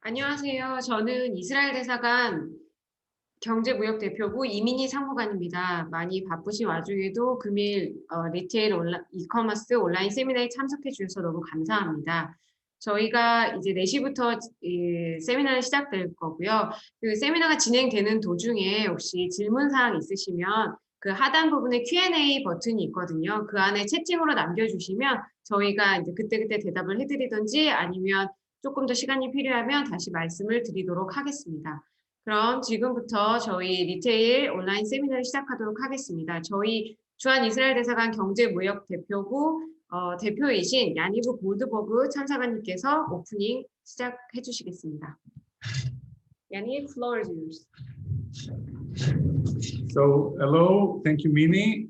안녕하세요. 저는 이스라엘 대사관 경제무역대표부 이민희 상무관입니다. 많이 바쁘신 와중에도 금일 리테일 이커머스 온라인 세미나에 참석해 주셔서 너무 감사합니다. 저희가 이제 4시부터 세미나를 시작될 거고요. 그 세미나가 진행되는 도중에 혹시 질문사항 있으시면 그 하단 부분에 Q&A 버튼이 있거든요. 그 안에 채팅으로 남겨주시면 저희가 이제 그때그때 대답을 해드리든지 아니면 조금 더 시간이 필요하면 다시 말씀을 드리도록 하겠습니다. 그럼 지금부터 저희 리테일 온라인 세미나를 시작하도록 하겠습니다. 저희 주한 이스라엘 대사관 경제무역대표부 대표이신 야니브 골드버그 참사관님께서 오프닝 시작해 주시겠습니다. 야니브, floor is yours. So, hello, thank you, Mini.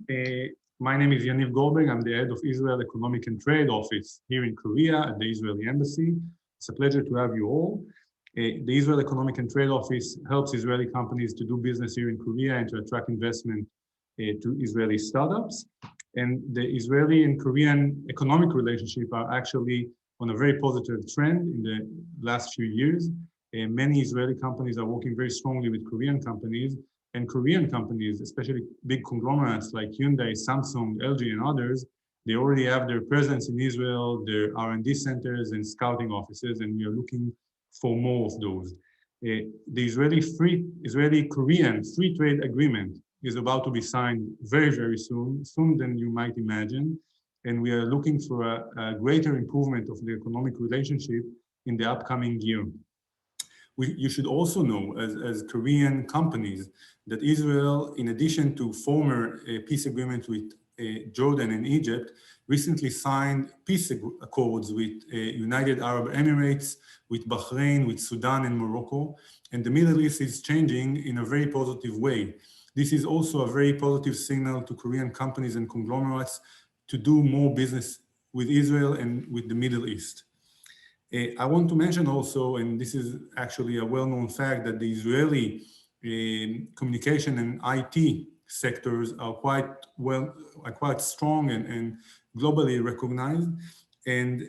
My name is Yaniv Goldberg. I'm the head of Israel Economic and Trade Office here in Korea at the Israeli Embassy. It's a pleasure to have you all. The Israel Economic and Trade Office helps Israeli companies to do business here in Korea and to attract investment to Israeli startups. And the Israeli and Korean economic relationship are actually on a very positive trend in the last few years. Many Israeli companies are working very strongly with Korean companies, and Korean companies, especially big conglomerates like Hyundai, Samsung, LG, and others, they already have their presence in Israel, their R&D centers and scouting offices, and we are looking for more of those. The Israeli-Korean free trade agreement is about to be signed very, very soon, sooner than you might imagine. And we are looking for a greater improvement of the economic relationship in the upcoming year. You should also know, as Korean companies, that Israel, in addition to former peace agreements with Jordan and Egypt, recently signed peace accords with United Arab Emirates, with Bahrain, with Sudan and Morocco, and the Middle East is changing in a very positive way. This is also a very positive signal to Korean companies and conglomerates to do more business with Israel and with the Middle East. I want to mention also, and this is actually a well-known fact, that the Israeli communication and IT sectors are quite strong and globally recognized. And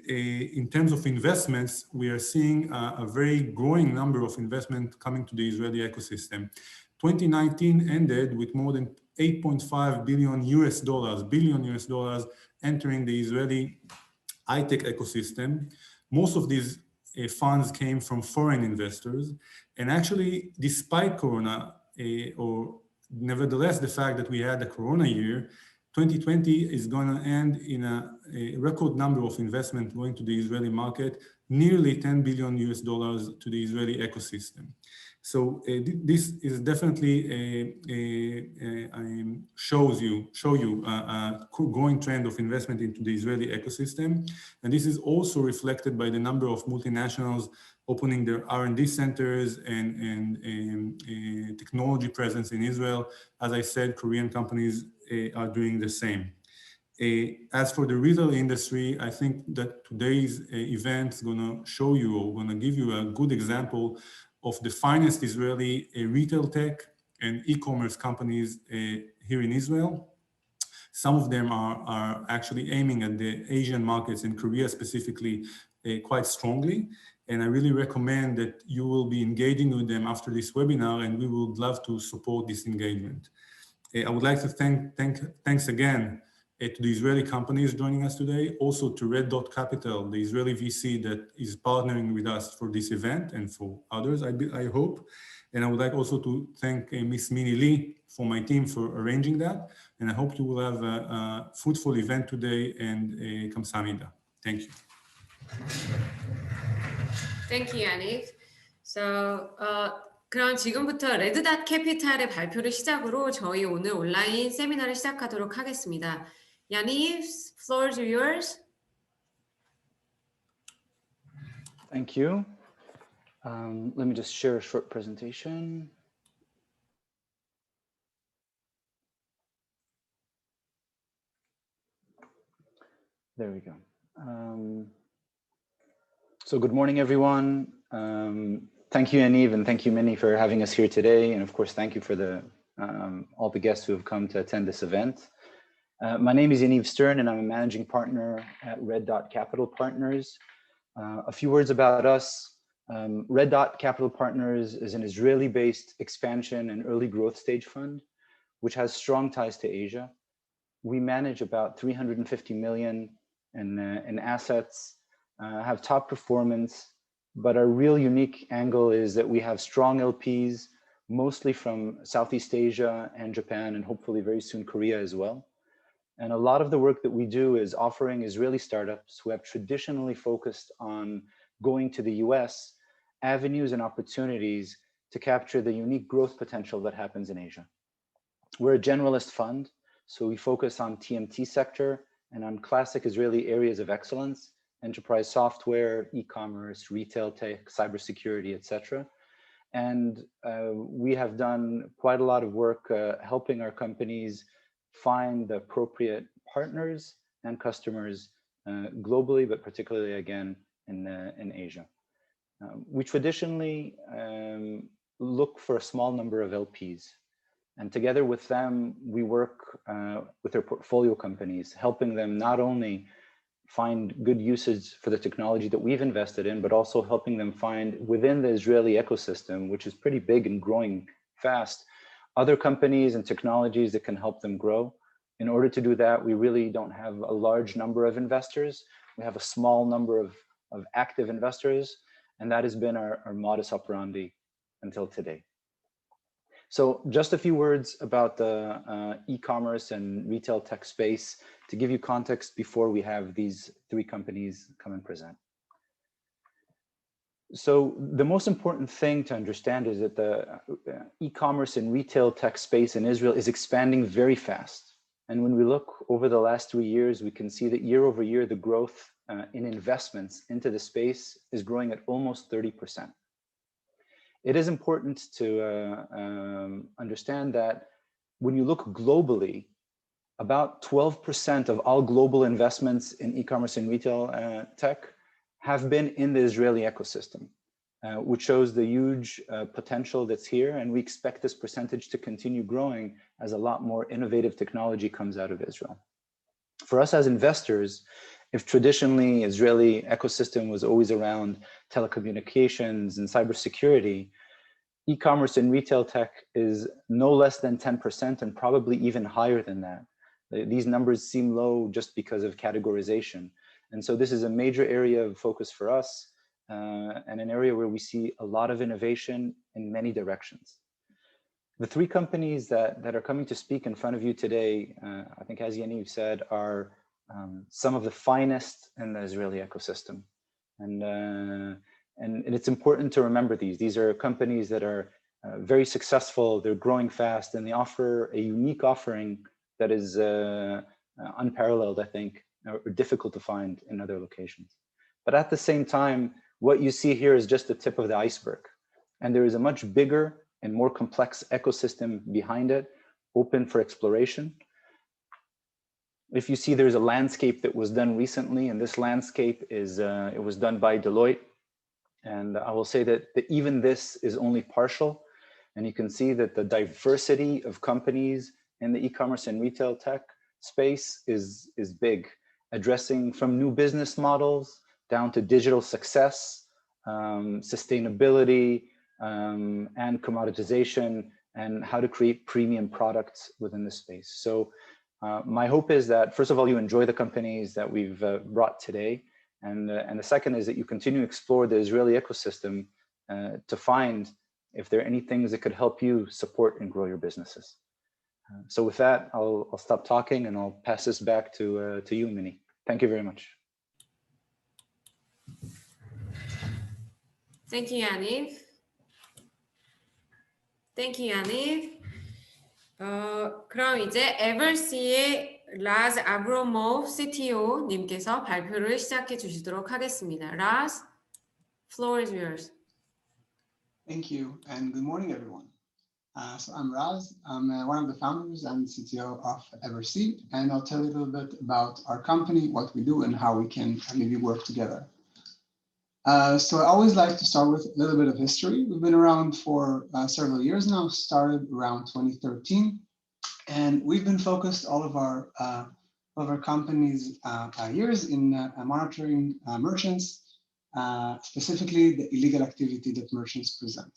in terms of investments, we are seeing a very growing number of investment coming to the Israeli ecosystem. 2019 ended with more than $8.5 billion entering the Israeli high-tech ecosystem. Most of these funds came from foreign investors. And actually, despite Corona, or nevertheless, the fact that we had a Corona year, 2020 is going to end in a record number of investment going to the Israeli market, nearly $10 billion to the Israeli ecosystem. So this is definitely show you a growing trend of investment into the Israeli ecosystem. And this is also reflected by the number of multinationals opening their R&D centers and technology presence in Israel. As I said, Korean companies are doing the same. As for the retail industry, I think that today's event is going to show you, or going to give you a good example of the finest Israeli retail tech and e-commerce companies here in Israel. Some of them are actually aiming at the Asian markets, in Korea specifically, quite strongly. And I really recommend that you will be engaging with them after this webinar, and we would love to support this engagement. I would like to thanks again to the Israeli companies joining us today, also to Red Dot Capital, the Israeli VC that is partnering with us for this event and for others, I hope. And I would like also to thank Ms. Mini Lee for my team for arranging that. And I hope you will have a fruitful event today, and 감사합니다. Thank you. Thank you, Yaniv. So, 그럼 지금부터 레드닷 캐피탈의 발표를 시작으로 저희 오늘 온라인 세미나를 시작하도록 하겠습니다. Yaniv, floor is yours. Thank you. Let me just share a short presentation. There we go. So good morning, everyone. Thank you, Yaniv, and thank you, Minnie, for having us here today. And of course, thank you for all the guests who have come to attend this event. My name is Yaniv Stern, and I'm a managing partner at Red Dot Capital Partners. A few words about us. Red Dot Capital Partners is an Israeli-based expansion and early growth stage fund, which has strong ties to Asia. We manage about 350 million in assets, have top performance, but our real unique angle is that we have strong LPs, mostly from Southeast Asia and Japan, and hopefully very soon Korea as well. And a lot of the work that we do is offering Israeli startups who have traditionally focused on going to the US avenues and opportunities to capture the unique growth potential that happens in Asia. We're a generalist fund, so we focus on TMT sector and on classic Israeli areas of excellence, enterprise software, e-commerce, retail tech, cybersecurity, etc. And we have done quite a lot of work helping our companies find the appropriate partners and customers globally, but particularly again in Asia. We traditionally look for a small number of LPs, and together with them, we work with their portfolio companies, helping them not only find good usage for the technology that we've invested in, but also helping them find within the Israeli ecosystem, which is pretty big and growing fast, other companies and technologies that can help them grow. In order to do that, we really don't have a large number of investors. We have a small number of active investors, and that has been our modus operandi until today. So just a few words about the e-commerce and retail tech space to give you context before we have these three companies come and present. So the most important thing to understand is that the e-commerce and retail tech space in Israel is expanding very fast. And when we look over the last 3 years, we can see that year over year, the growth in investments into the space is growing at almost 30%. It is important to understand that when you look globally, about 12% of all global investments in e-commerce and retail tech have been in the Israeli ecosystem, which shows the huge potential that's here. And we expect this percentage to continue growing as a lot more innovative technology comes out of Israel. For us as investors, if traditionally Israeli ecosystem was always around telecommunications and cybersecurity, e-commerce and retail tech is no less than 10% and probably even higher than that. These numbers seem low just because of categorization. And so this is a major area of focus for us and an area where we see a lot of innovation in many directions. The three companies that are coming to speak in front of you today, I think as Yaniv said, are some of the finest in the Israeli ecosystem. And it's important to remember these. These are companies that are very successful, they're growing fast, and they offer a unique offering that is unparalleled, I think, or difficult to find in other locations. But at the same time, what you see here is just the tip of the iceberg. And there is a much bigger and more complex ecosystem behind it, open for exploration. If you see, there's a landscape that was done recently, and this landscape is, it was done by Deloitte. And I will say that even this is only partial. And you can see that the diversity of companies in the e-commerce and retail tech space is big, addressing from new business models down to digital success, sustainability, and commoditization, and how to create premium products within the space. So my hope is that, first of all, you enjoy the companies that we've brought today. And the second is that you continue to explore the Israeli ecosystem to find if there are any things that could help you support and grow your businesses. So with that, I'll stop talking and I'll pass this back to you, Minnie. Thank you very much. Thank you, Yaniv. Thank you, Yaniv. 그럼 이제 EverC의 Raz Abramov CTO 님께서 발표를 시작해 주시도록 하겠습니다. Raz, floor is yours. Thank you, and good morning, everyone. So I'm Raz. I'm one of the founders and CTO of EverC, and I'll tell you a little bit about our company, what we do, and how we can maybe work together. So I always like to start with a little bit of history. We've been around for several years now, started around 2013, and we've been focused all of our company's years in monitoring merchants specifically the illegal activity that merchants present.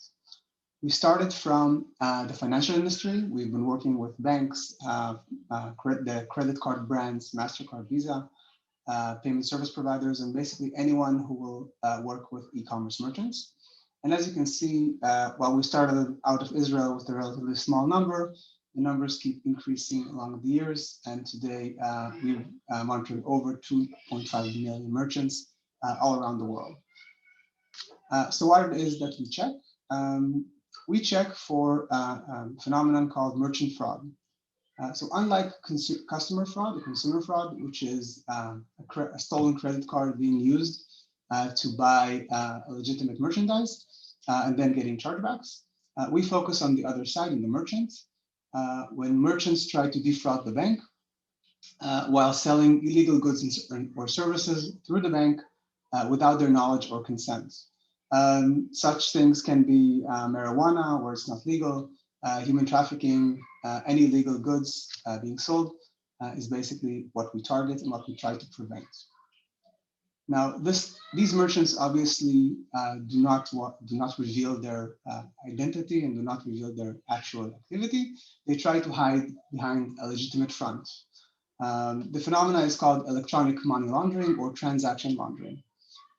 We started from the financial industry. We've been working with banks, the credit card brands, MasterCard, Visa, payment service providers, and basically anyone who will work with e-commerce merchants. And as you can see, while we started out of Israel with a relatively small number, the numbers keep increasing along the years. And today we've monitored over 2.5 million merchants all around the world. So what it is that we check? We check for a phenomenon called merchant fraud. So unlike customer fraud, or consumer fraud, which is a stolen credit card being used to buy legitimate merchandise and then getting chargebacks, we focus on the other side, in the merchants. When merchants try to defraud the bank while selling illegal goods or services through the bank without their knowledge or consent. Such things can be marijuana, where it's not legal, human trafficking, any illegal goods being sold is basically what we target and what we try to prevent. Now, these merchants obviously do not reveal their identity and do not reveal their actual activity. They try to hide behind a legitimate front. The phenomena is called electronic money laundering or transaction laundering,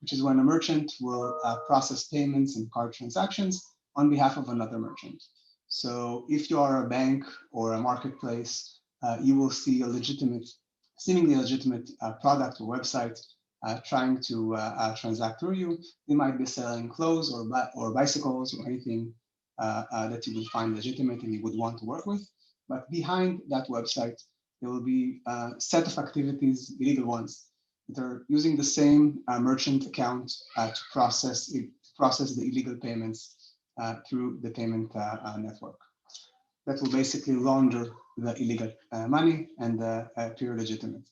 which is when a merchant will process payments and card transactions on behalf of another merchant. So if you are a bank or a marketplace, you will see a seemingly legitimate product or website trying to transact through you. They might be selling clothes or bicycles or anything that you would find legitimate and you would want to work with. But behind that website, there will be a set of activities, illegal ones, that are using the same merchant account to process the illegal payments through the payment network. That will basically launder the illegal money and appear legitimate.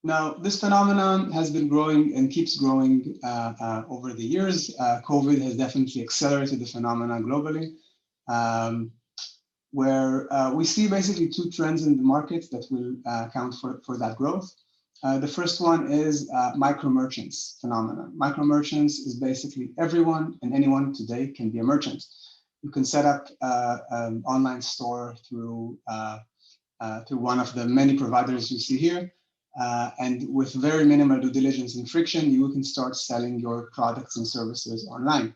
Now, this phenomenon has been growing and keeps growing over the years. COVID has definitely accelerated the phenomenon globally, where we see basically two trends in the market that will account for that growth. The first one is micro merchants phenomenon. Micro merchants is basically everyone and anyone today can be a merchant. You can set up an online store through one of the many providers you see here. And with very minimal due diligence and friction, you can start selling your products and services online.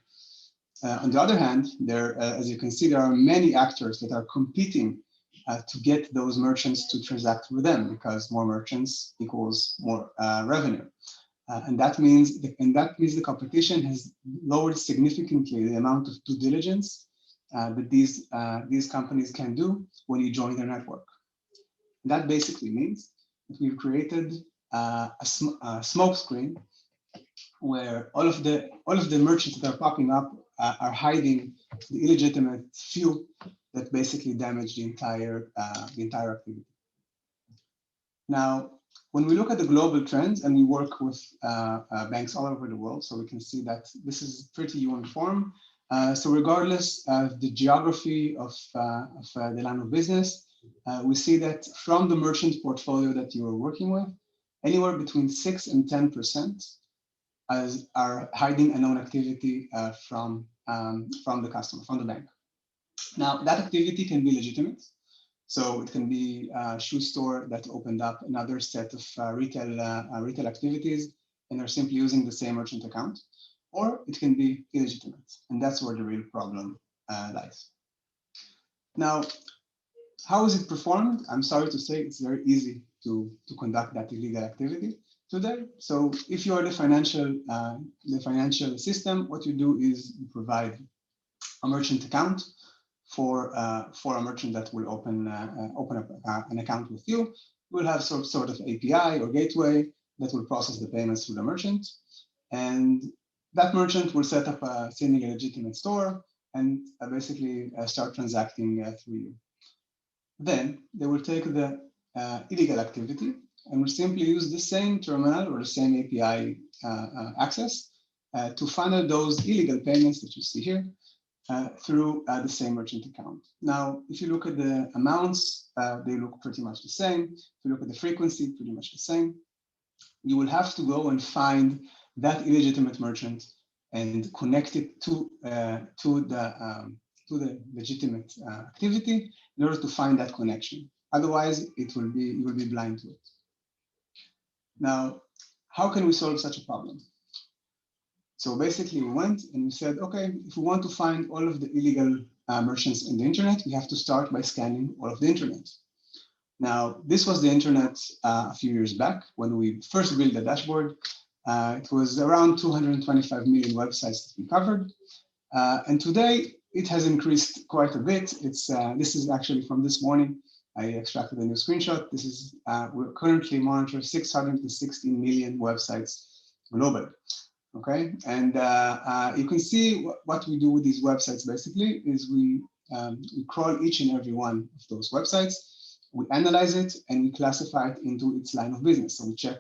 On the other hand, as you can see, there are many actors that are competing to get those merchants to transact with them, because more merchants equals more revenue. And that means the competition has lowered significantly the amount of due diligence that these companies can do when you join their network. That basically means that we've created a smoke screen where all of the merchants that are popping up are hiding the illegitimate few that basically damage the entire activity. Now, when we look at the global trends, and we work with banks all over the world, so we can see that this is pretty uniform. So regardless of the geography of the line of business, we see that from the merchant portfolio that you are working with, anywhere between 6 and 10% are hiding a known activity from the customer, from the bank. Now, that activity can be legitimate. So it can be a shoe store that opened up another set of retail activities and are simply using the same merchant account, or it can be illegitimate. And that's where the real problem lies. Now, how is it performed? I'm sorry to say it's very easy to conduct that illegal activity today. So if you are the financial system, what you do is you provide a merchant account for a merchant that will open up an account with you. We'll have some sort of API or gateway that will process the payments through the merchant, and that merchant will set up a seemingly legitimate store and basically start transacting through you. Then they will take the illegal activity and will simply use the same terminal or the same API access to funnel those illegal payments that you see here through the same merchant account. Now, if you look at the amounts, they look pretty much the same. If you look at the frequency, pretty much the same. you will have to go and find that illegitimate merchant and connect it to the legitimate activity in order to find that connection. Otherwise, you will be blind to it. Now, how can we solve such a problem? So basically, we went and we said, okay, if we want to find all of the illegal merchants in the internet, we have to start by scanning all of the internet. Now, this was the internet a few years back when we first built the dashboard. It was around 225 million websites that we covered. And today, it has increased quite a bit. This is actually from this morning. I extracted a new screenshot. This is, we're currently monitoring 616 million websites globally. Okay, and you can see what we do with these websites basically is we crawl each and every one of those websites, we analyze it, and we classify it into its line of business. So we check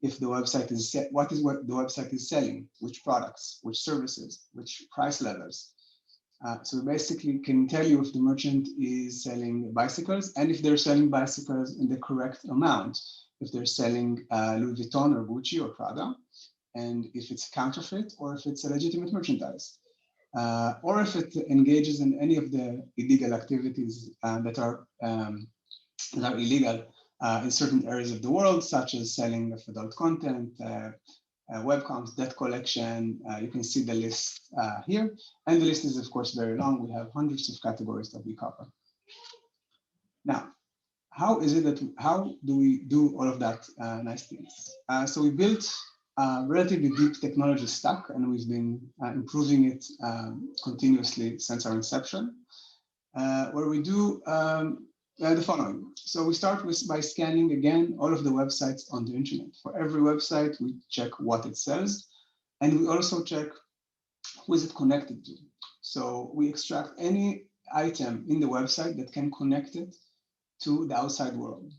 if the website is what the website is selling, which products, which services, which price levels. So we basically can tell you if the merchant is selling bicycles and if they're selling bicycles in the correct amount, if they're selling Louis Vuitton or Gucci or Prada, and if it's counterfeit or if it's a legitimate merchandise, or if it engages in any of the illegal activities that are illegal in certain areas of the world, such as selling of adult content, webcoms, debt collection. You can see the list here, and the list is of course very long. We have hundreds of categories that we cover. Now, how do we do all of that nice things? So we built a relatively deep technology stack, and we've been improving it continuously since our inception, where we do the following. So we start by scanning again all of the websites on the internet. For every website, we check what it sells, and we also check who is it connected to. So we extract any item in the website that can connect it to the outside world.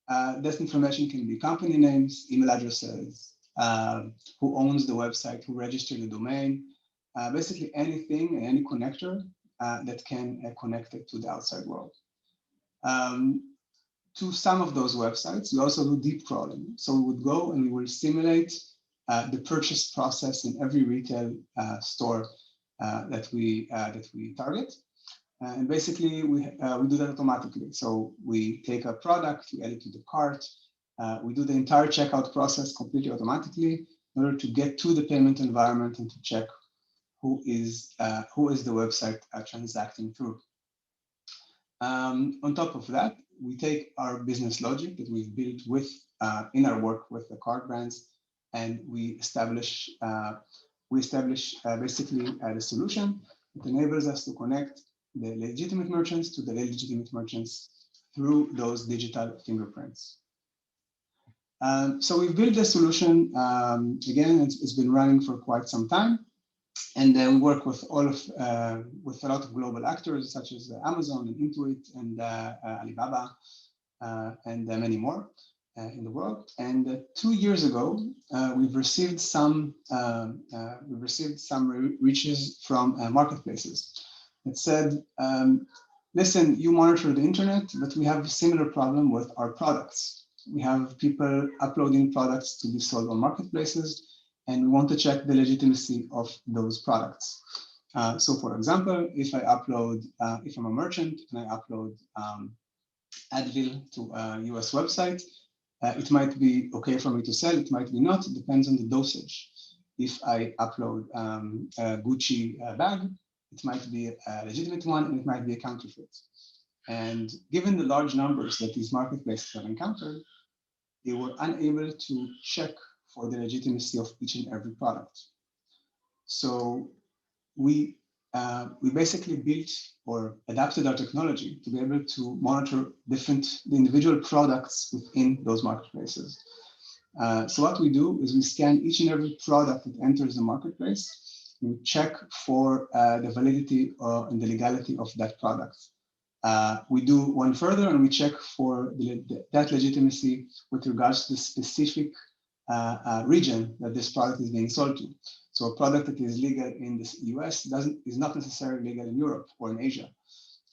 That information can be company names, email addresses, who owns the website, who registered the domain, basically anything, any connector that can connect it to the outside world. To some of those websites, we also do deep crawling. So we would go and we will simulate the purchase process in every retail store that we target. And basically, we do that automatically. So we take a product, we add it to the cart, we do the entire checkout process completely automatically in order to get to the payment environment and to check who is the website transacting through. On top of that, we take our business logic that we've built with in our work with the card brands, and we establish basically the solution that enables us to connect the legitimate merchants to the illegitimate merchants through those digital fingerprints. So we've built the solution. Again, it's been running for quite some time, and then work with with a lot of global actors such as Amazon and Intuit and Alibaba and many more in the world. And 2 years ago, we've received some reaches from marketplaces that said, listen, you monitor the internet, but we have a similar problem with our products. We have people uploading products to be sold on marketplaces, and we want to check the legitimacy of those products. So for example, if I'm a merchant and I upload Advil to a US website, it might be okay for me to sell, it might be not, it depends on the dosage. If I upload a Gucci bag, it might be a legitimate one and it might be a counterfeit. And given the large numbers that these marketplaces have encountered, they were unable to check for the legitimacy of each and every product. So we basically built or adapted our technology to be able to monitor the individual products within those marketplaces. So what we do is we scan each and every product that enters the marketplace. We check for the validity and the legality of that product. We do one further and we check for that legitimacy with regards to the specific region that this product is being sold to. So a product that is legal in the US is not necessarily legal in Europe or in Asia.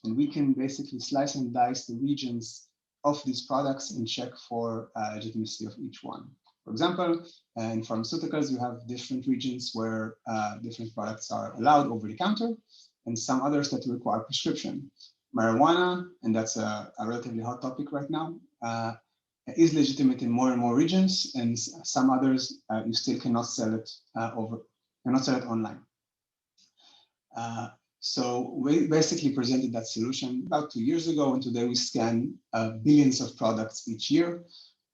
And we can basically slice and dice the regions of these products and check for legitimacy of each one. For example, in pharmaceuticals, you have different regions where different products are allowed over the counter, and some others that require prescription. Marijuana, and that's a relatively hot topic right now, is legitimate in more and more regions, and some others you still cannot sell it online. So we basically presented that solution about 2 years ago, and today we scan billions of products each year,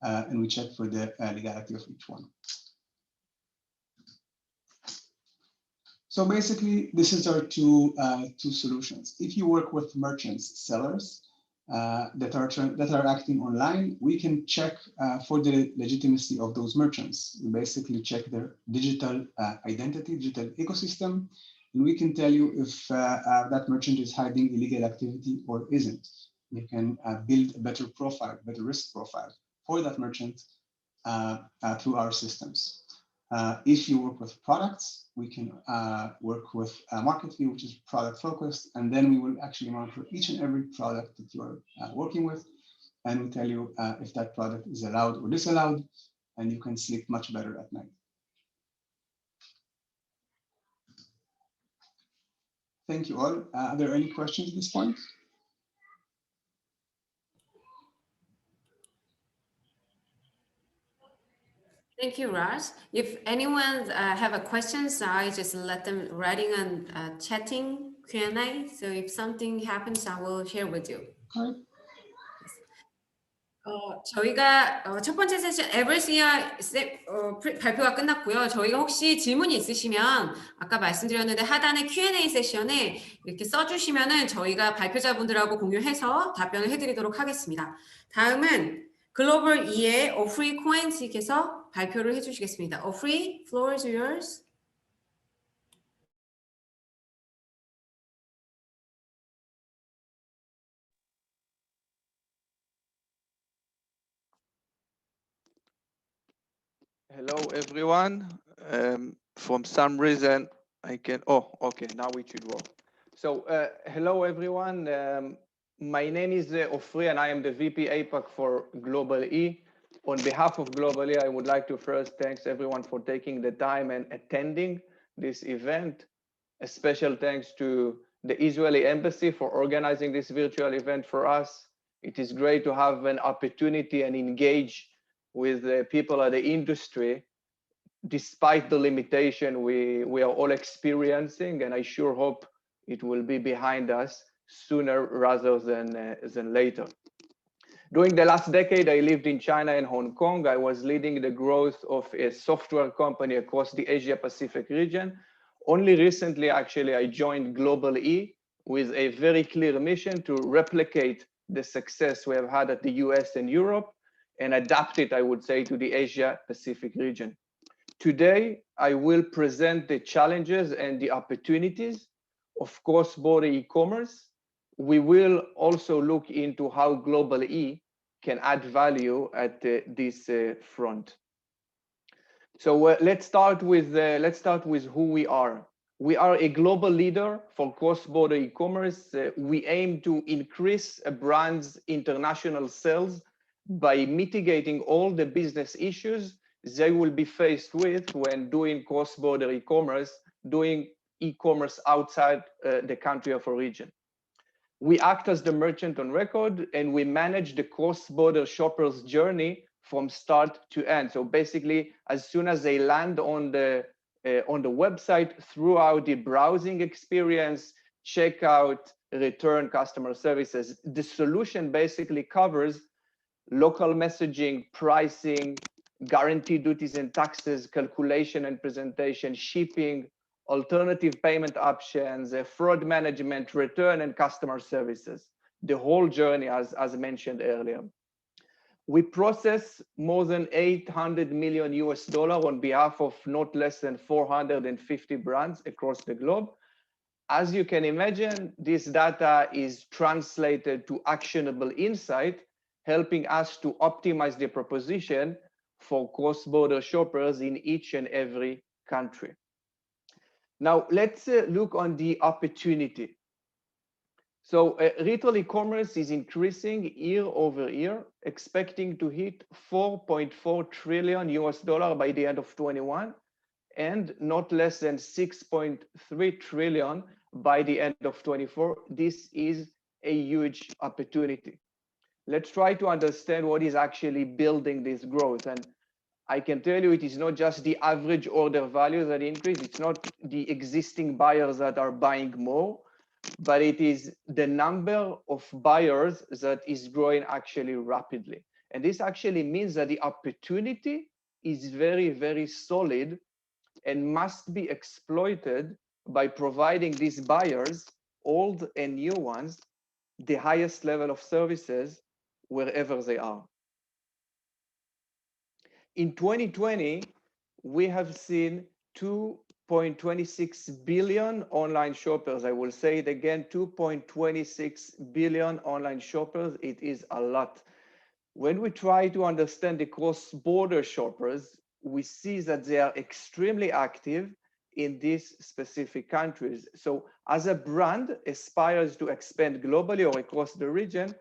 and we check for the legality of each one. So basically, this is our two solutions. If you work with merchants, sellers that are acting online, we can check for the legitimacy of those merchants. We basically check their digital identity, digital ecosystem, and we can tell you if that merchant is hiding illegal activity or isn't. You can build a better profile, better risk profile for that merchant through our systems. If you work with products, we can work with market view, which is product focused, and then we will actually monitor each and every product that you are working with, and we tell you if that product is allowed or disallowed, and you can sleep much better at night. Thank you all. Are there any questions at this point? Thank you, Raz. If anyone have a questions, I just let them writing on chatting Q&A. So if something happens, I will share with you. All right. 저희가 첫 번째 세션 에버CR 발표가 끝났고요. 저희가 혹시 질문이 있으시면 아까 말씀드렸는데 하단의 Q&A 세션에 이렇게 써주시면은 저희가 발표자분들하고 공유해서 답변을 해드리도록 하겠습니다. 다음은 글로벌 2의 Ofri Cohen 씨께서 발표를 해주시겠습니다. Ofri, floor is yours. Hello, everyone. For some reason, I can. Oh, okay. Now it should work. So, hello, everyone. My name is Ofri, and I am the VP APAC for GlobalE. On behalf of GlobalE, I would like to first thank everyone for taking the time and attending this event. A special thanks to the Israeli Embassy for organizing this virtual event for us. It is great to have an opportunity and engage with the people of the industry, despite the limitation we are all experiencing, and I sure hope it will be behind us sooner rather than later. During the last decade, I lived in China and Hong Kong. I was leading the growth of a software company across the Asia Pacific region. Only recently, actually, I joined GlobalE with a very clear mission to replicate the success we have had at the US and Europe and adapt it, I would say, to the Asia Pacific region. Today, I will present the challenges and the opportunities of cross-border e-commerce. We will also look into how GlobalE can add value at this front. So let's start with who we are. We are a global leader for cross-border e-commerce. We aim to increase a brand's international sales by mitigating all the business issues they will be faced with when doing cross-border e-commerce, doing e-commerce outside the country of origin. We act as the merchant on record, and we manage the cross-border shopper's journey from start to end. So basically, as soon as they land on the website, throughout the browsing experience, checkout, return, customer services, the solution basically covers local messaging, pricing, guaranteed duties and taxes, calculation and presentation, shipping, alternative payment options, fraud management, return, and customer services. The whole journey, as mentioned earlier. We process more than $800 million on behalf of not less than 450 brands across the globe. As you can imagine, this data is translated to actionable insight, helping us to optimize the proposition for cross-border shoppers in each and every country. Now, let's look on the opportunity. So retail e-commerce is increasing year over year, expecting to hit $4.4 trillion by the end of 21, and not less than 6.3 trillion by the end of 24. This is a huge opportunity. Let's try to understand what is actually building this growth. And I can tell you it is not just the average order value that increase. It's not the existing buyers that are buying more, but it is the number of buyers that is growing actually rapidly. And this actually means that the opportunity is very, very solid and must be exploited by providing these buyers, old and new ones, the highest level of services wherever they are. In 2020, we have seen 2.26 billion online shoppers. I will say it again, 2.26 billion online shoppers. It is a lot. When we try to understand the cross-border shoppers, we see that they are extremely active in these specific countries. So as a brand aspires to expand globally or across the region,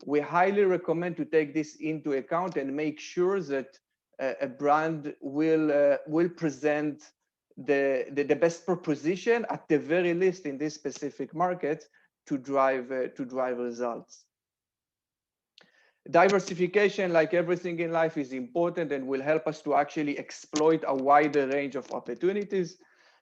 we highly recommend to take this into account and make sure that a brand will present the best proposition at the very least in this specific market to drive results. Diversification, like everything in life, is important and will help us to actually exploit a wider range of opportunities.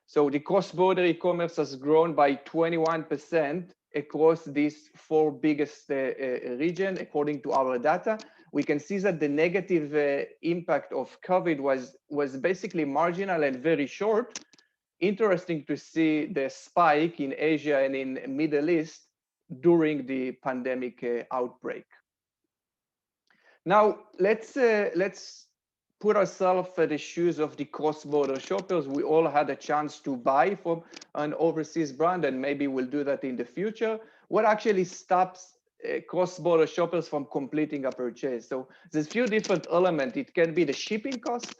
So the cross-border e-commerce has grown by 21% across these four biggest regions, according to our data. We can see that the negative impact of COVID was basically marginal and very short. Interesting to see the spike in Asia and in Middle East during the pandemic outbreak. Now, let's put ourselves in the shoes of the cross-border shoppers. We all had a chance to buy from an overseas brand, and maybe we'll do that in the future. What actually stops cross-border shoppers from completing a purchase? So there's a few different elements. It can be the shipping cost,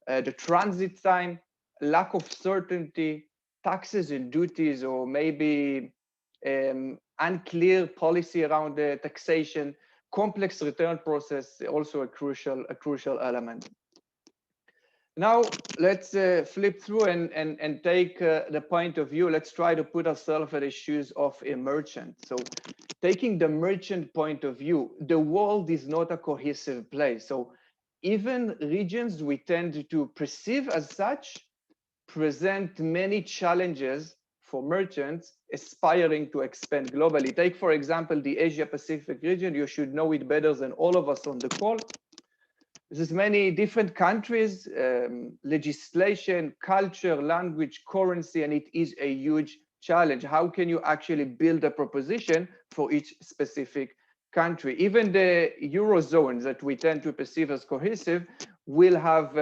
the transit time, lack of certainty, taxes and duties, or maybe unclear policy around the taxation. Complex return process, also a crucial element. Now let's flip through and take the point of view. Let's try to put ourselves in the shoes of a merchant. So taking the merchant point of view, the world is not a cohesive place. So even regions we tend to perceive as such present many challenges for merchants aspiring to expand globally. Take, for example, the Asia Pacific region. You should know it better than all of us on the call. There's many different countries, legislation, culture, language, currency, and it is a huge challenge. How can you actually build a proposition for each specific country? Even the Eurozone that we tend to perceive as cohesive will have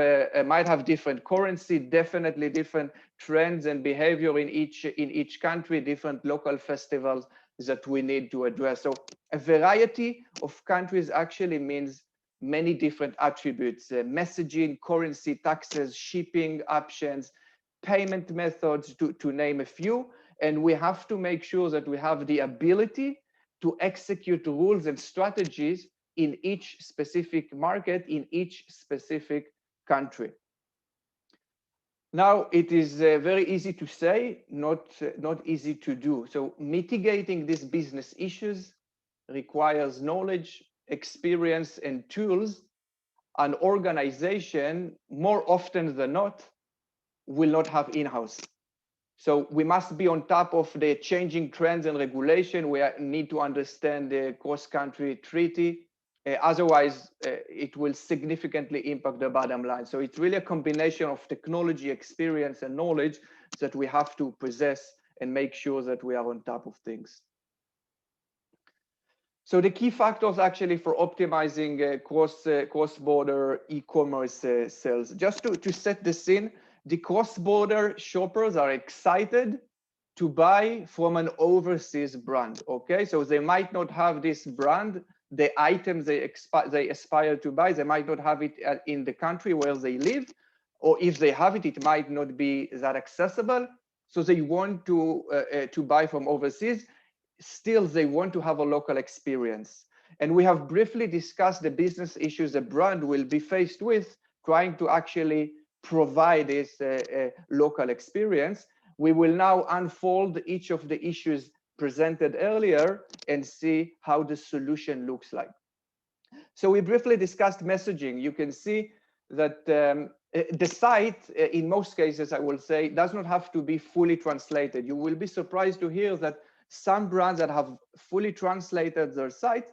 might have different currency, definitely different trends and behavior in each country, different local festivals that we need to address. So a variety of countries actually means many different attributes: messaging, currency, taxes, shipping options, payment methods, to name a few. And we have to make sure that we have the ability to execute rules and strategies in each specific market, in each specific country. Now, it is very easy to say, not easy to do. So mitigating these business issues requires knowledge, experience, and tools. An organization, more often than not, will not have in-house. So we must be on top of the changing trends and regulation. We need to understand the cross-country treaty. Otherwise, it will significantly impact the bottom line. So it's really a combination of technology, experience, and knowledge that we have to possess and make sure that we are on top of things. So the key factors actually for optimizing cross-border e-commerce sales. Just to set the scene, the cross-border shoppers are excited to buy from an overseas brand, okay? So they might not have this brand, the items they aspire to buy, they might not have it in the country where they live, or if they have it, it might not be that accessible. So they want to buy from overseas. still they want to have a local experience. And we have briefly discussed the business issues a brand will be faced with trying to actually provide this local experience. We will now unfold each of the issues presented earlier and see how the solution looks like. So we briefly discussed messaging. You can see that the site, in most cases, I will say, does not have to be fully translated. You will be surprised to hear that some brands that have fully translated their site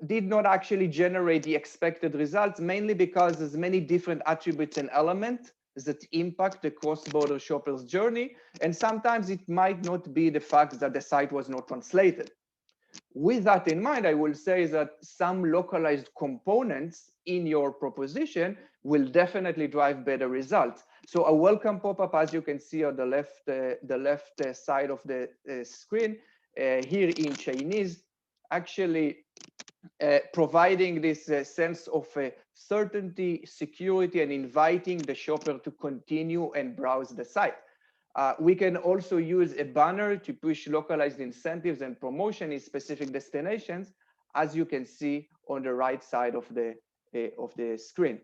did not actually generate the expected results, mainly because there's many different attributes and elements that impact the cross-border shopper's journey. And sometimes it might not be the fact that the site was not translated. With that in mind, I will say that some localized components in your proposition will definitely drive better results. So a welcome pop-up, as you can see on the left side of the screen, here in Chinese, actually providing this sense of certainty, security, and inviting the shopper to continue and browse the site. We can also use a banner to push localized incentives and promotion in specific destinations, as you can see on the right side of the screen.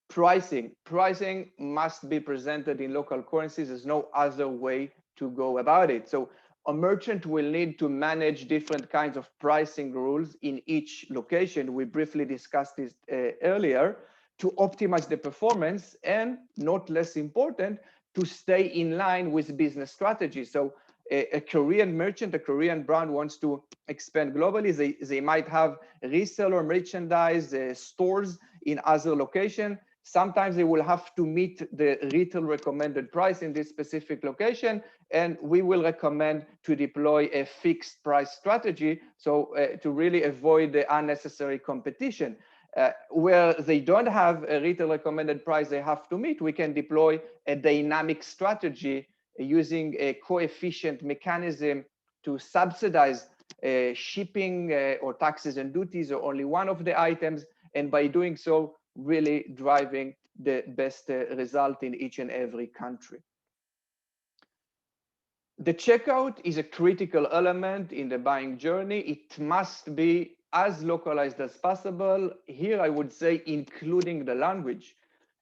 Pricing must be presented in local currencies. There's no other way to go about it. So a merchant will need to manage different kinds of pricing rules in each location. We briefly discussed this earlier to optimize the performance and, not less important, to stay in line with business strategy. So a Korean merchant, a Korean brand wants to expand globally. They might have reseller merchandise stores in other locations. Sometimes they will have to meet the retail recommended price in this specific location, and we will recommend to deploy a fixed price strategy, so to really avoid the unnecessary competition. Where they don't have a retail recommended price they have to meet, we can deploy a dynamic strategy using a coefficient mechanism to subsidize shipping or taxes and duties or only one of the items, and by doing so, really driving the best result in each and every country. The checkout is a critical element in the buying journey. It must be as localized as possible. Here, I would say, including the language.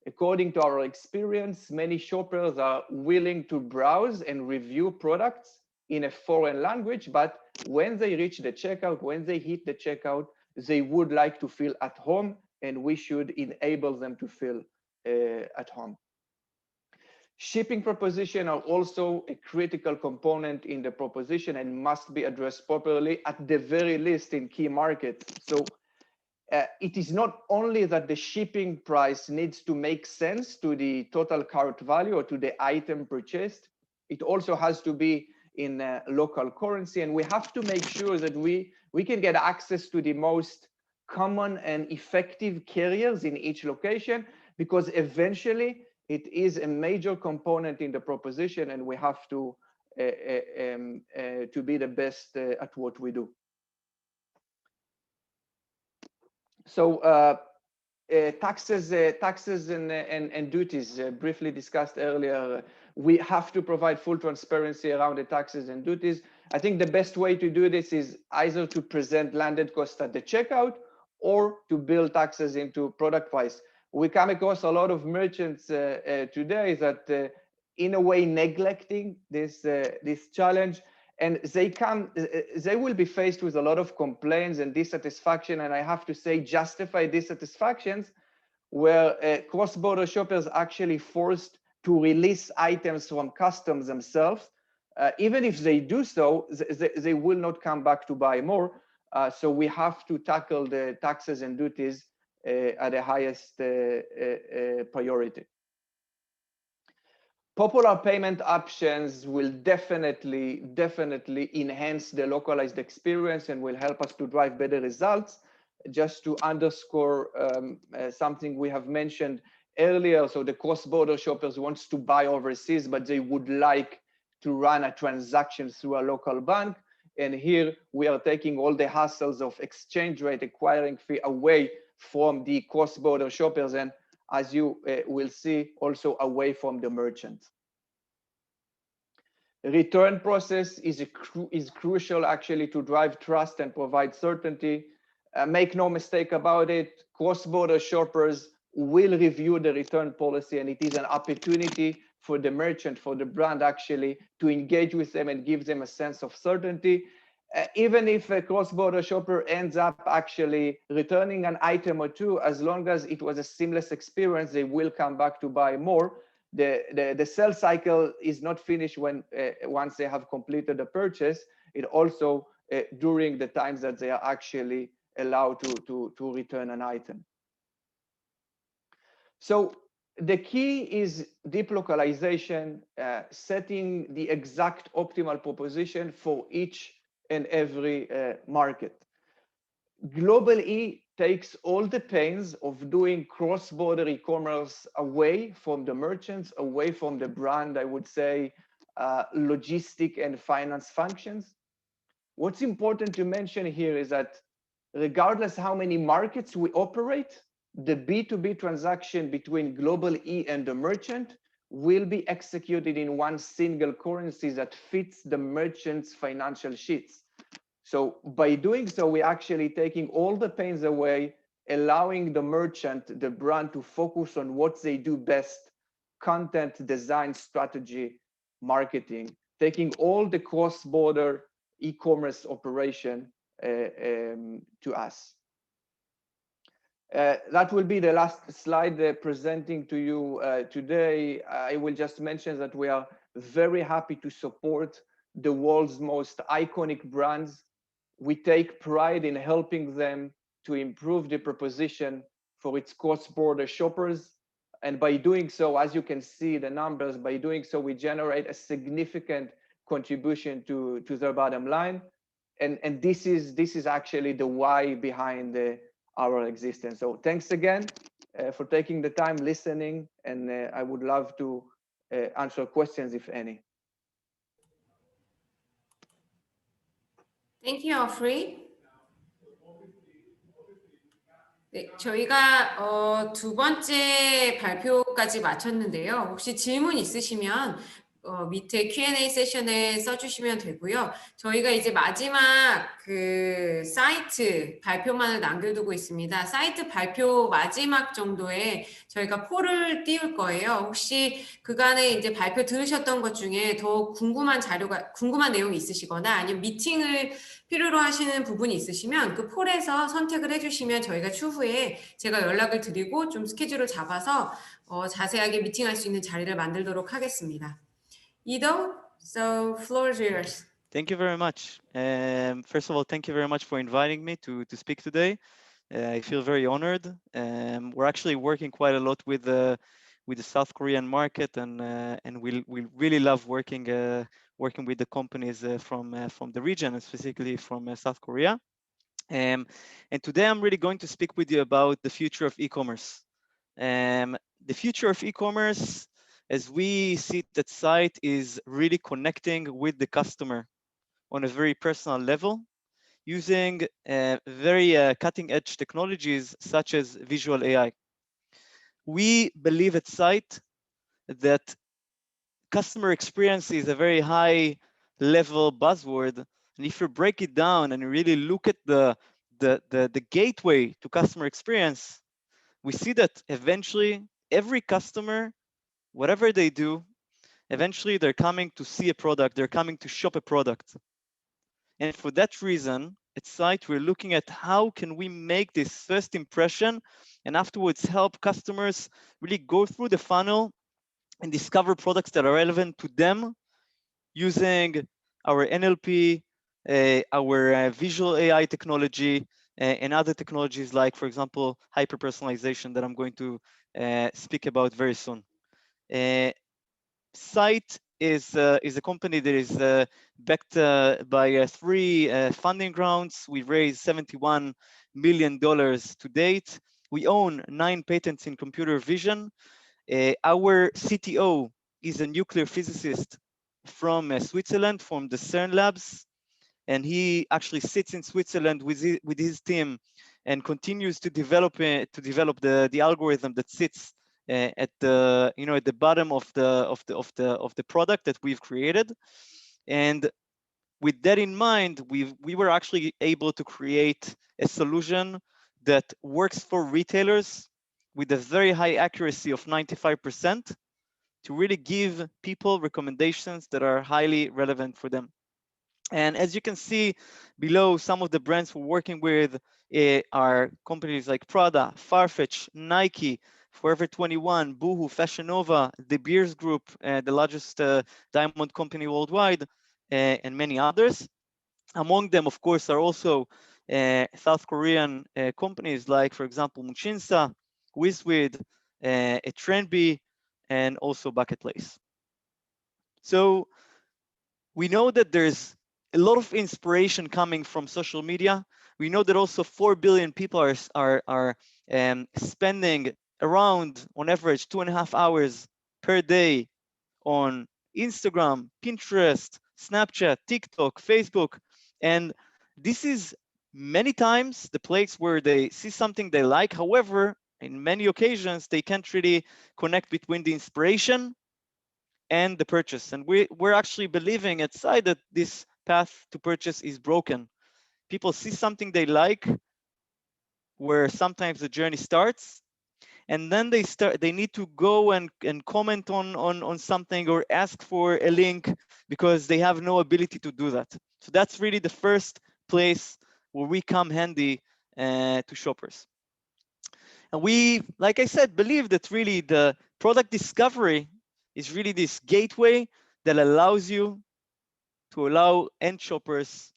According to our experience, many shoppers are willing to browse and review products in a foreign language, but when they reach the checkout, when they hit the checkout, they would like to feel at home, and we should enable them to feel at home. Shipping proposition are also a critical component in the proposition and must be addressed properly, at the very least in key markets. So it is not only that the shipping price needs to make sense to the total cart value or to the item purchased, it also has to be in local currency, and we have to make sure that we can get access to the most common and effective carriers in each location, because eventually it is a major component in the proposition, and we have to be the best at what we do. So taxes and duties, briefly discussed earlier. We have to provide full transparency around the taxes and duties. I think the best way to do this is either to present landed cost at the checkout or to build taxes into product price. We come across a lot of merchants today that in a way neglecting this challenge, and they will be faced with a lot of complaints and dissatisfaction, and I have to say justified dissatisfactions, where cross-border shoppers actually forced to release items from customs themselves. Even if they do so, they will not come back to buy more. So we have to tackle the taxes and duties at the highest priority. Popular payment options will definitely enhance the localized experience and will help us to drive better results. Just to underscore something we have mentioned earlier, so the cross-border shoppers wants to buy overseas, but they would like to run a transaction through a local bank. And here we are taking all the hassles of exchange rate, acquiring fee away from the cross-border shoppers, and as you will see, also away from the merchants. Return process is crucial actually to drive trust and provide certainty. Make no mistake about it, cross-border shoppers will review the return policy, and it is an opportunity for the merchant, for the brand actually to engage with them and give them a sense of certainty. Even if a cross-border shopper ends up actually returning an item or two, as long as it was a seamless experience, they will come back to buy more. The sales cycle is not finished when once they have completed the purchase. It also during the times that they are actually allowed to return an item. So the key is deep localization, setting the exact optimal proposition for each and every market. GlobalE takes all the pains of doing cross-border e-commerce away from the merchants, away from the brand, I would say, logistic and finance functions. What's important to mention here is that regardless how many markets we operate, the B2B transaction between GlobalE and the merchant will be executed in one single currency that fits the merchant's financial sheets. So by doing so, we're actually taking all the pains away, allowing the merchant, the brand, to focus on what they do best: content, design, strategy, marketing, taking all the cross-border e-commerce operation to us. That will be the last slide presenting to you today. I will just mention that we are very happy to support the world's most iconic brands. We take pride in helping them to improve the proposition for its cross-border shoppers. And by doing so, as you can see the numbers, by doing so, we generate a significant contribution to their bottom line. And this is actually the why behind our existence. So thanks again for taking the time listening, and I would love to answer questions if any. Thank you, Ofri. 네, 저희가 두 번째 발표까지 마쳤는데요. 혹시 질문 있으시면 밑에 Q&A 세션에 써주시면 되고요. 저희가 이제 마지막 그 사이트 발표만을 남겨두고 있습니다. 사이트 발표 마지막 정도에 저희가 폴을 띄울 거예요. 혹시 그간에 이제 발표 들으셨던 것 중에 더 궁금한 내용이 있으시거나 아니면 미팅을 필요로 하시는 부분이 있으시면 그 폴에서 선택을 해주시면 저희가 추후에 제가 연락을 드리고 좀 스케줄을 잡아서 자세하게 미팅할 수 있는 자리를 만들도록 하겠습니다. EITO, so floor is yours. Thank you very much. First of all, thank you very much for inviting me to speak today. I feel very honored. We're actually working quite a lot with the South Korean market, and we really love working with the companies from the region, and specifically from South Korea. And today I'm really going to speak with you about the future of e-commerce. The future of e-commerce, as we see it at Syte, is really connecting with the customer on a very personal level, using very cutting-edge technologies such as visual AI. We believe at Syte that customer experience is a very high-level buzzword, and if you break it down and really look at the gateway to customer experience, we see that eventually every customer, whatever they do, eventually they're coming to see a product, they're coming to shop a product. And for that reason, at Syte, we're looking at how can we make this first impression and afterwards help customers really go through the funnel and discover products that are relevant to them using our NLP, our visual AI technology, and other technologies like, for example, hyper-personalization that I'm going to speak about very soon. Syte is a company that is backed by 3 funding rounds. We raised $71 million to date. We own 9 patents in computer vision. Our CTO is a nuclear physicist from Switzerland, from the CERN labs, and he actually sits in Switzerland with his team and continues to develop the algorithm that sits at the at the bottom of the product that we've created. And with that in mind, we were actually able to create a solution that works for retailers with a very high accuracy of 95% to really give people recommendations that are highly relevant for them. And as you can see below, some of the brands we're working with are companies like Prada, Farfetch, Nike, Forever 21, Boohoo, Fashion Nova, the Beers Group, the largest diamond company worldwide, and many others. Among them, of course, are also South Korean companies like, for example, Muchinsa, Wizwid, Trendy, and also Bucketplace. So we know that there's a lot of inspiration coming from social media. We know that also 4 billion people are spending around, on average, 2.5 hours per day on Instagram, Pinterest, Snapchat, TikTok, Facebook. And this is many times the place where they see something they like. However, in many occasions, they can't really connect between the inspiration and the purchase. And we're actually believing at Syte that this path to purchase is broken. People see something they like, where sometimes the journey starts, and then they need to go and comment on something or ask for a link because they have no ability to do that. So that's really the first place where we come handy to shoppers. And we, like I said, believe that really the product discovery is really this gateway that allows you to allow end shoppers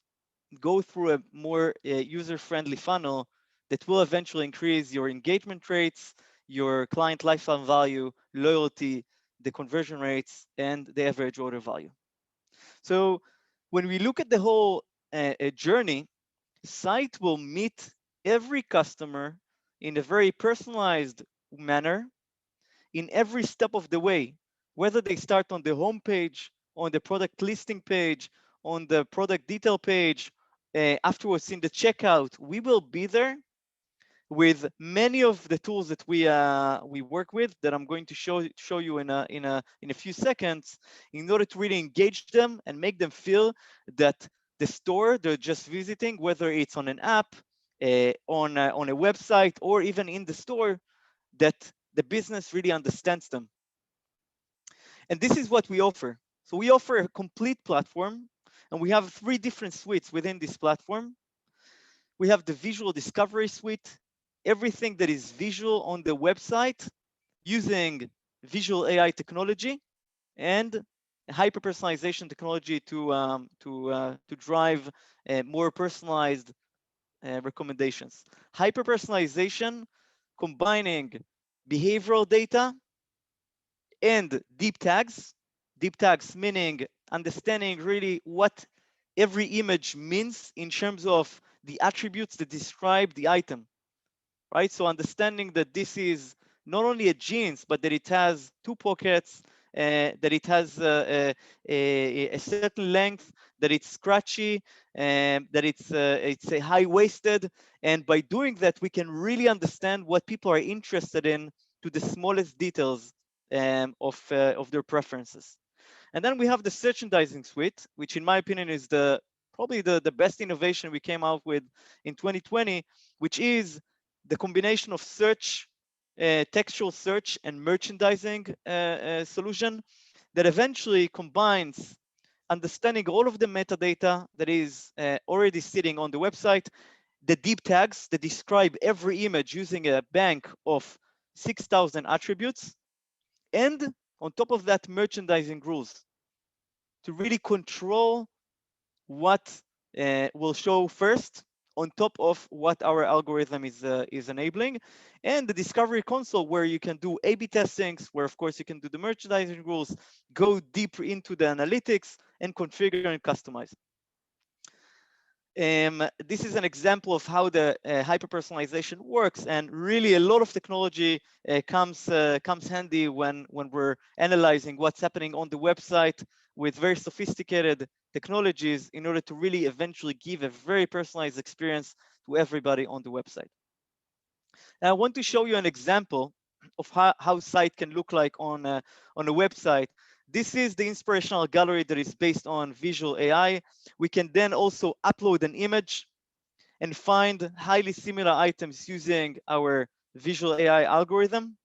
go through a more user-friendly funnel that will eventually increase your engagement rates, your client lifetime value, loyalty, the conversion rates, and the average order value. So when we look at the whole journey, Syte will meet every customer in a very personalized manner in every step of the way, whether they start on the home page, on the product listing page, on the product detail page, afterwards in the checkout. We will be there with many of the tools that we work with that I'm going to show you in a few seconds, in order to really engage them and make them feel that the store they're just visiting, whether it's on an app, on a website, or even in the store, that the business really understands them. And this is what we offer. So we offer a complete platform, and we have 3 different suites within this platform. We have the visual discovery suite, everything that is visual on the website using visual AI technology and hyper-personalization technology to drive more personalized recommendations. Hyper-personalization combining behavioral data and deep tags. Deep tags meaning understanding really what every image means in terms of the attributes that describe the item, right? So understanding that this is not only a jeans, but that it has 2 pockets, that it has a certain length, that it's scratchy, that it's a high-waisted. And by doing that, we can really understand what people are interested in to the smallest details of their preferences. And then we have the merchandising suite, which in my opinion is probably the best innovation we came out with in 2020, which is the combination of search, textual search, and merchandising solution that eventually combines understanding all of the metadata that is already sitting on the website, the deep tags that describe every image using a bank of 6,000 attributes, and on top of that, merchandising rules to really control what will show first on top of what our algorithm is enabling, and the discovery console where you can do A/B testings, where of course you can do the merchandising rules, go deeper into the analytics, and configure and customize. This is an example of how the hyper-personalization works, and really a lot of technology comes handy when we're analyzing what's happening on the website with very sophisticated technologies in order to really eventually give a very personalized experience to everybody on the website. Now, I want to show you an example how site can look like on a website. This is the inspirational gallery that is based on visual AI. We can then also upload an image and find highly similar items using our visual AI algorithm.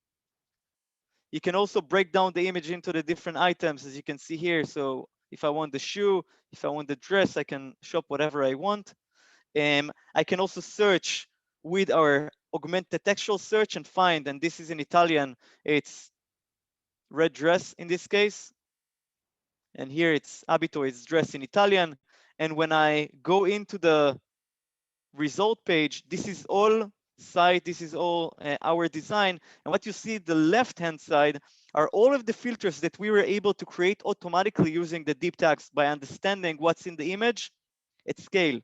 You can also break down the image into the different items, as you can see here. So if I want the shoe, if I want the dress, I can shop whatever I want. I can also search with our augmented textual search and find, and this is in Italian, it's red dress in this case. And here it's abito, it's dress in Italian. And when I go into the result page, this is all site, this is all our design. And what you see the left-hand side are all of the filters that we were able to create automatically using the deep tags by understanding what's in the image at scale.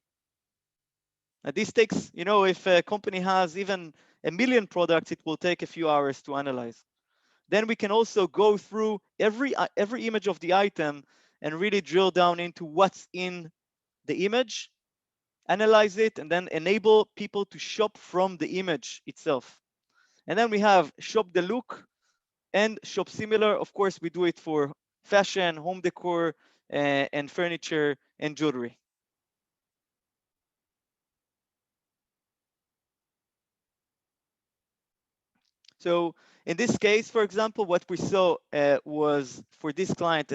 Now this takes, you know, if a company has even 1 million products, it will take a few hours to analyze. Then we can also go through every image of the item and really drill down into what's in the image, analyze it, and then enable people to shop from the image itself. And then we have shop the look and shop similar. Of course, we do it for fashion, home decor, and furniture and jewelry. So in this case, for example, what we saw was for this client,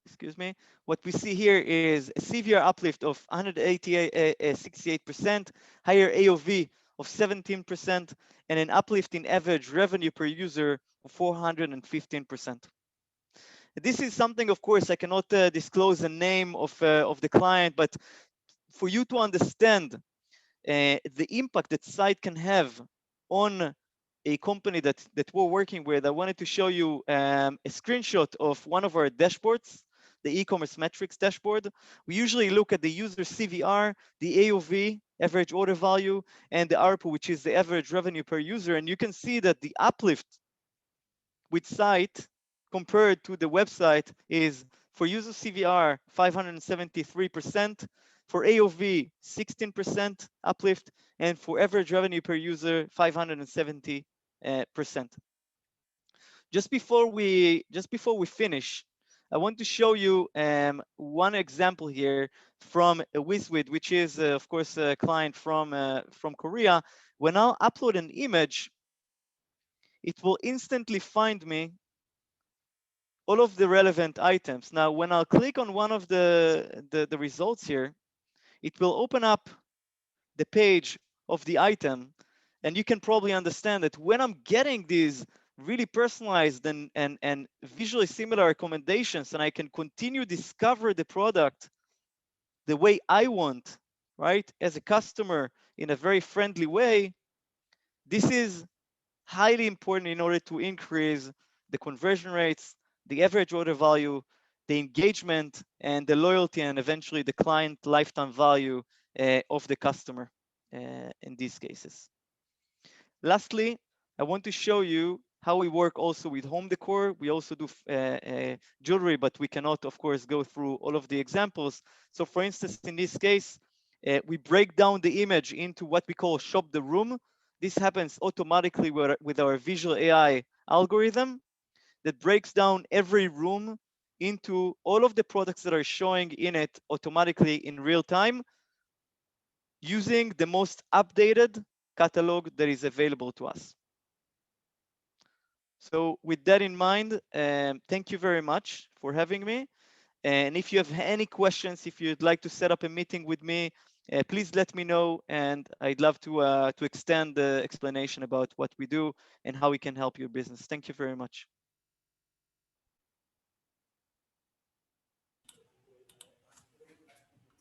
excuse me, what we see here is a CVR uplift of 168%, higher AOV of 17%, and an uplift in average revenue per user of 415%. This is something, of course, I cannot disclose the name of the client, but for you to understand the impact that site can have on a company that we're working with, I wanted to show you a screenshot of one of our dashboards, the e-commerce metrics dashboard. We usually look at the user CVR, the AOV, average order value, and the ARPU, which is the average revenue per user. And you can see that the uplift with site compared to the website is for user CVR 573%, for AOV 16% uplift, and for average revenue per user 570%. Just before we finish, I want to show you one example here from Wizwid, which is of course a client from Korea. When I'll upload an image, it will instantly find me all of the relevant items. Now, when I'll click on one of the results here, it will open up the page of the item, and you can probably understand that when I'm getting these really personalized and visually similar recommendations, and I can continue discover the product the way I want, right, as a customer in a very friendly way, this is highly important in order to increase the conversion rates, the average order value, the engagement, and the loyalty, and eventually the client lifetime value of the customer in these cases. Lastly, I want to show you how we work also with home decor. We also do jewelry, but we cannot, of course, go through all of the examples. So for instance, in this case, we break down the image into what we call shop the room. This happens automatically with our visual AI algorithm that breaks down every room into all of the products that are showing in it automatically in real time, using the most updated catalog that is available to us. So with that in mind, thank you very much for having me. And if you have any questions, if you'd like to set up a meeting with me, please let me know, and I'd love to extend the explanation about what we do and how we can help your business. Thank you very much.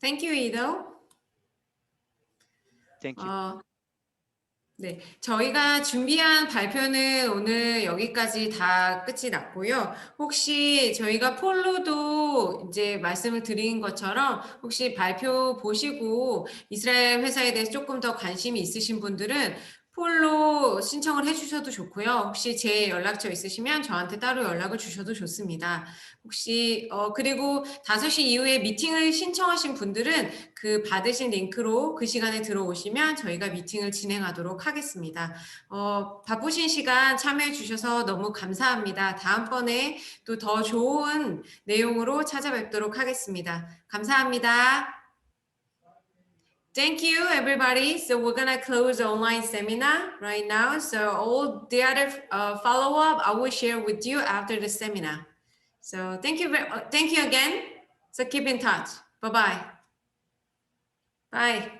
Thank you, EITO. Thank you. 네, 저희가 준비한 발표는 오늘 여기까지 다 끝이 났고요. 혹시 저희가 폴로도 이제 말씀을 드린 것처럼 혹시 발표 보시고 이스라엘 회사에 대해서 조금 더 관심이 있으신 분들은 폴로 신청을 해주셔도 좋고요. 혹시 제 연락처 있으시면 저한테 따로 연락을 주셔도 좋습니다. 혹시 그리고 5시 이후에 미팅을 신청하신 분들은 그 받으신 링크로 그 시간에 들어오시면 저희가 미팅을 진행하도록 하겠습니다. 바쁘신 시간 참여해 주셔서 너무 감사합니다. 다음번에 또 더 좋은 내용으로 찾아뵙도록 하겠습니다. 감사합니다. Thank you, everybody. So we're gonna close the online seminar right now. So all the other follow-up I will share with you after the seminar. So thank you again. So keep in touch. Bye-bye. Bye.